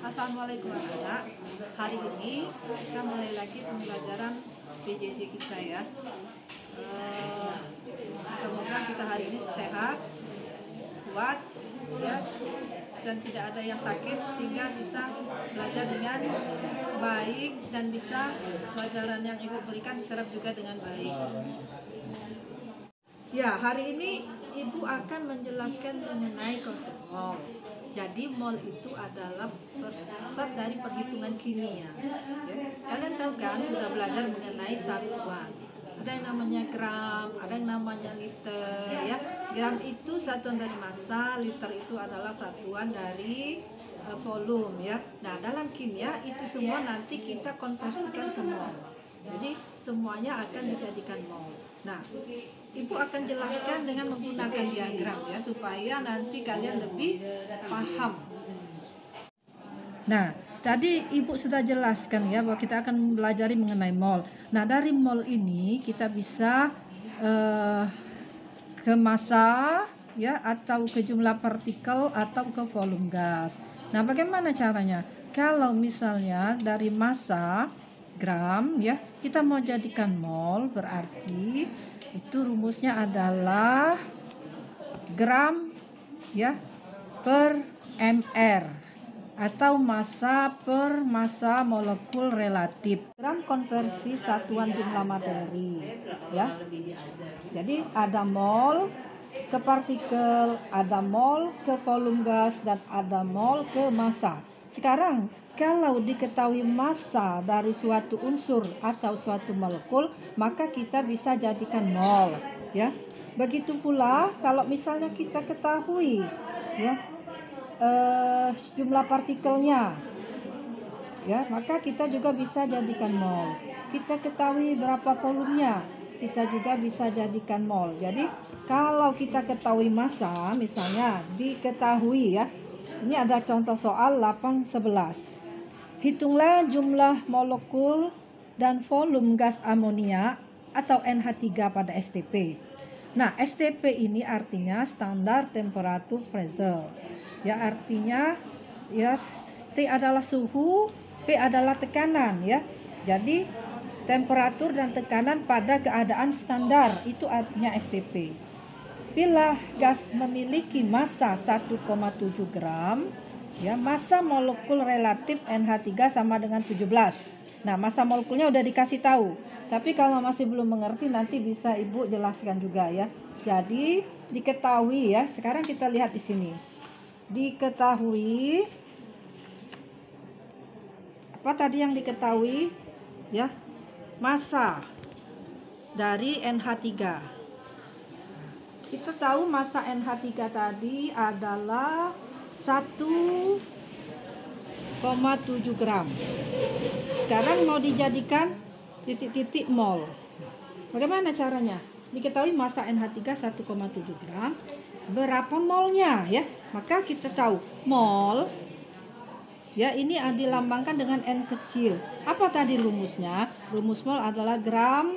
Assalamualaikum anak-anak. Hari ini kita mulai lagi pembelajaran PJJ kita ya. Semoga kita hari ini sehat, kuat ya, dan tidak ada yang sakit sehingga bisa belajar dengan baik dan bisa pelajaran yang ibu berikan diserap juga dengan baik. Ya, hari ini ibu akan menjelaskan mengenai konsep mol. Jadi mol itu adalah pusat dari perhitungan kimia. Ya. Kalian tahu kan sudah belajar mengenai satuan. Ada yang namanya gram, ada yang namanya liter. Ya, gram itu satuan dari massa, liter itu adalah satuan dari volume. Ya. Nah, dalam kimia itu semua nanti kita konversikan ke mol. Jadi semuanya akan dijadikan mol. Nah, ibu akan jelaskan dengan menggunakan diagram ya, supaya nanti kalian lebih paham. Nah, tadi ibu sudah jelaskan ya bahwa kita akan belajar mengenai mol. Nah, dari mol ini kita bisa ke massa ya, atau ke jumlah partikel atau ke volume gas. Nah, bagaimana caranya? Kalau misalnya dari massa gram ya, kita mau jadikan mol, berarti itu rumusnya adalah gram ya per mr atau massa per massa molekul relatif. Gram konversi satuan jumlah materi ya. Jadi ada mol ke partikel, ada mol ke volume gas, dan ada mol ke massa. Sekarang kalau diketahui massa dari suatu unsur atau suatu molekul, maka kita bisa jadikan mol ya. Begitu pula kalau misalnya kita ketahui ya jumlah partikelnya ya, maka kita juga bisa jadikan mol. Kita ketahui berapa volumenya, kita juga bisa jadikan mol. Jadi kalau kita ketahui massa, misalnya diketahui ya, ini ada contoh soal 8-11. Hitunglah jumlah molekul dan volume gas amonia atau NH3 pada STP. Nah, STP ini artinya standar temperature pressure. Ya, artinya ya T adalah suhu, P adalah tekanan ya. Jadi temperatur dan tekanan pada keadaan standar itu artinya STP. Bila gas memiliki massa 1,7 gram, ya, massa molekul relatif NH3 sama dengan 17. Nah, massa molekulnya udah dikasih tahu. Tapi kalau masih belum mengerti nanti bisa ibu jelaskan juga ya. Jadi diketahui ya. Sekarang kita lihat di sini. Diketahui apa tadi yang diketahui? Ya. Massa dari NH3. Kita tahu massa NH3 tadi adalah 1,7 gram. Sekarang mau dijadikan titik-titik mol. Bagaimana caranya? Diketahui massa NH3 1,7 gram. Berapa molnya ya? Maka kita tahu mol ya, ini dilambangkan dengan N kecil. Apa tadi rumusnya? Rumus mol adalah gram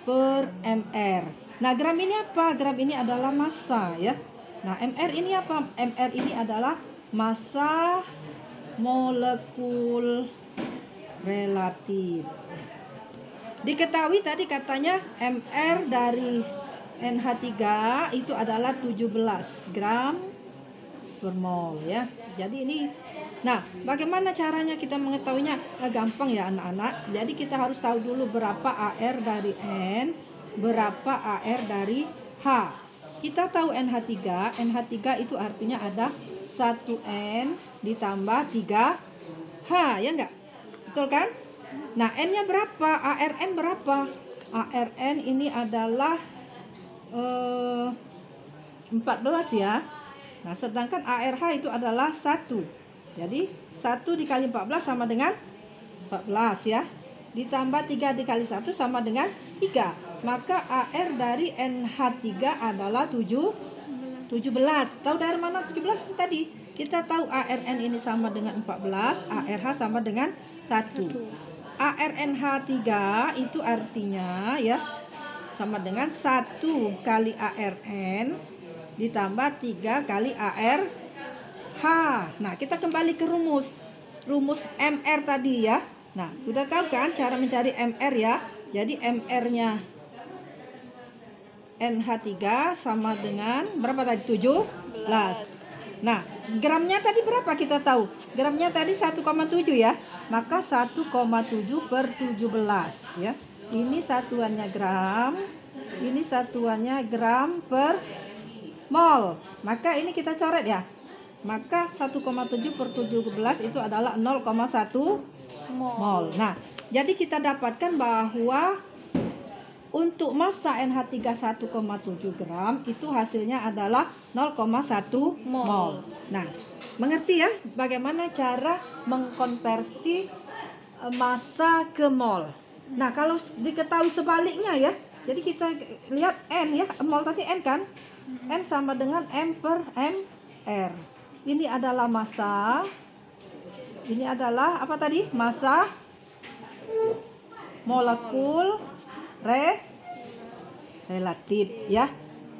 per mr. Nah, gram ini apa? Gram ini adalah massa ya. Nah, mr ini apa? Mr ini adalah massa molekul relatif. Diketahui tadi katanya mr dari NH3 itu adalah 17 gram per mol ya. Jadi ini, nah bagaimana caranya kita mengetahuinya? Gampang ya anak-anak. Jadi kita harus tahu dulu berapa AR dari N, berapa AR dari H. Kita tahu NH3, NH3 itu artinya ada 1N ditambah 3H, ya enggak? Betul kan? Nah, N-nya berapa? ARN berapa? ARN ini adalah 14 ya. Nah, sedangkan ARH itu adalah 1. Jadi 1 dikali 14 sama dengan 14 ya. Ditambah 3 dikali 1 sama dengan 3. Maka AR dari NH3 adalah 17. Tahu dari mana 17 tadi? Kita tahu ARN ini sama dengan 14, ARH sama dengan 1. ARNH3 itu artinya ya sama dengan 1 kali ARN ditambah 3 kali ARH. Nah, kita kembali ke rumus. rumus MR tadi ya. Nah, sudah tahu kan cara mencari MR ya? Jadi MR-nya NH3 sama dengan berapa tadi? 17. Nah, gramnya tadi berapa kita tahu? Gramnya tadi 1,7 ya. Maka 1,7 per 17 ya. Ini satuannya gram. Ini satuannya gram per mol. Maka ini kita coret ya. Maka 1,7 per 17 itu adalah 0,1 mol. Nah, jadi kita dapatkan bahwa untuk massa NH3 1,7 gram itu hasilnya adalah 0,1 mol. Nah, mengerti ya bagaimana cara mengkonversi massa ke mol. Nah, kalau diketahui sebaliknya ya. Jadi kita lihat N ya, mol tadi N kan? N sama dengan M per MR. Ini adalah massa. Ini adalah apa tadi? Massa molekul relatif ya.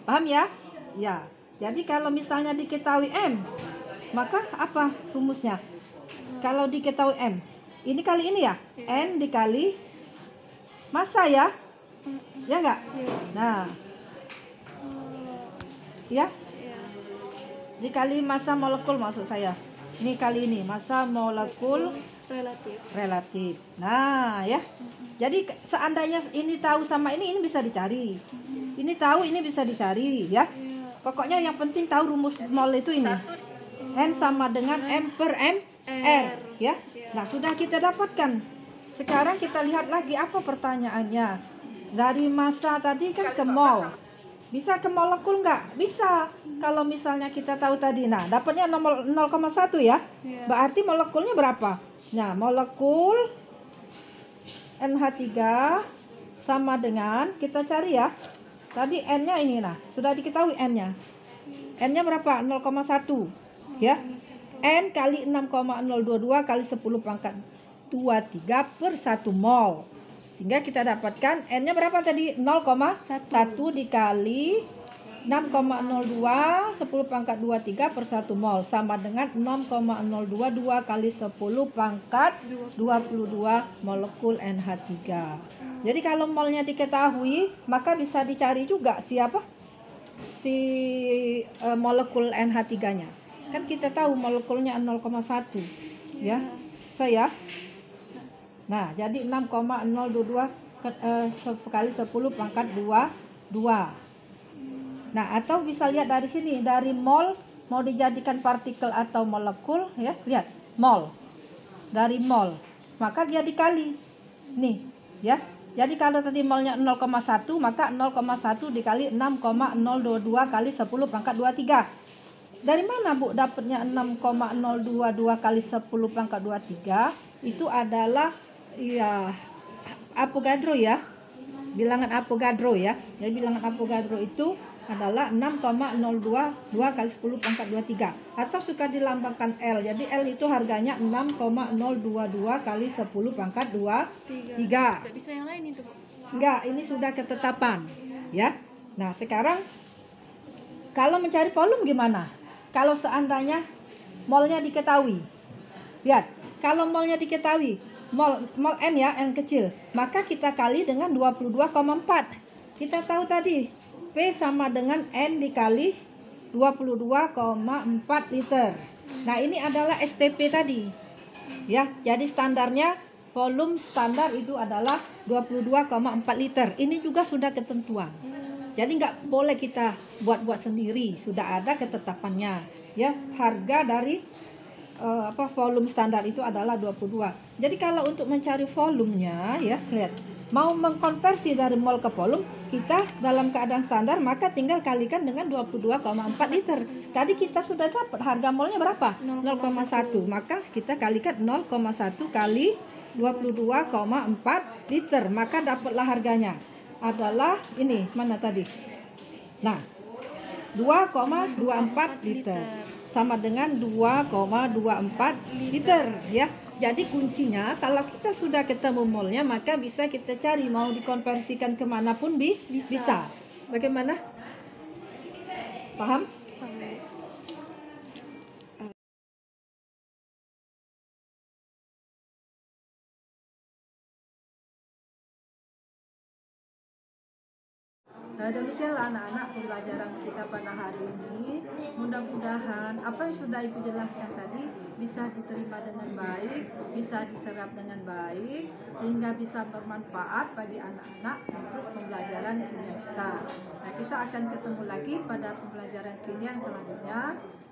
Paham ya? Ya. Jadi kalau misalnya diketahui M, maka apa rumusnya? Kalau diketahui M, ini kali ini ya. N dikali massa ya. Ya enggak? Nah. Ya. Dikali massa molekul maksud saya. Ini kali ini massa molekul relatif. Nah, ya. Jadi seandainya ini tahu sama ini bisa dicari. Ini tahu, ini bisa dicari, ya. Pokoknya yang penting tahu rumus mol itu ini. N sama dengan M per MR, ya. Nah, sudah kita dapatkan. Sekarang kita lihat lagi apa pertanyaannya. Dari massa tadi kan ke mol. Bisa ke molekul nggak? Bisa. Kalau misalnya kita tahu tadi, nah dapatnya 0,1 ya. Berarti molekulnya berapa? Nah, molekul NH3 sama dengan, kita cari ya. Tadi N-nya ini, nah sudah diketahui N-nya. N-nya berapa? 0,1 ya. N kali 6,022 kali 10 pangkat 23 per 1 mol. Sehingga kita dapatkan N-nya berapa tadi? 0,1 dikali 6,02 10 pangkat 23 per 1 mol sama dengan 6,022 kali 10 pangkat 22 molekul NH3. Jadi kalau molnya diketahui, maka bisa dicari juga siapa? Si molekul NH3-nya. Kan kita tahu molekulnya 0,1 ya. Saya nah, jadi 6,022 kali 10 pangkat 22. Nah, atau bisa lihat dari sini, dari mol mau dijadikan partikel atau molekul ya. Lihat, mol. Dari mol. Maka dia dikali. Nih, ya. Jadi kalau tadi molnya 0,1, maka 0,1 dikali 6,022 kali 10 pangkat 23. Dari mana Bu dapatnya 6,022 kali 10 pangkat 23? Itu adalah ya Avogadro ya, bilangan Avogadro ya. Jadi bilangan Avogadro itu adalah 6,022 kali 10 pangkat 23 atau suka dilambangkan L. Jadi L itu harganya 6,022 kali 10 pangkat 23. Tidak bisa yang lain itu, Bu? Enggak, ini sudah ketetapan ya. Nah, sekarang kalau mencari volume gimana? Kalau seandainya molnya diketahui. Lihat, kalau molnya diketahui, mol N ya, N kecil, maka kita kali dengan 22,4. Kita tahu tadi P sama dengan N dikali 22,4 liter. Nah, ini adalah STP tadi. Ya, jadi standarnya volume standar itu adalah 22,4 liter. Ini juga sudah ketentuan. Jadi nggak boleh kita buat-buat sendiri, sudah ada ketetapannya. Ya, harga dari volume standar itu adalah 22. Jadi kalau untuk mencari volumenya ya, lihat, mau mengkonversi dari mol ke volume, kita dalam keadaan standar maka tinggal kalikan dengan 22,4 liter. Tadi kita sudah dapat harga molnya berapa? 0,1. Maka kita kalikan 0,1 kali 22,4 liter, maka dapatlah harganya adalah ini, mana tadi? Nah, 2,24 liter sama dengan 2,24 liter ya. Jadi kuncinya kalau kita sudah ketemu molnya, maka bisa kita cari mau dikonversikan kemanapun bisa. Bagaimana? Paham? Demikianlah anak-anak pembelajaran kita pada hari ini. Mudah-mudahan apa yang sudah Ibu jelaskan tadi bisa diterima dengan baik, bisa diserap dengan baik, sehingga bisa bermanfaat bagi anak-anak untuk pembelajaran kimia kita. Nah, kita akan ketemu lagi pada pembelajaran kimia yang selanjutnya.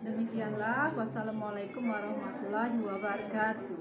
Demikianlah, wassalamualaikum warahmatullahi wabarakatuh.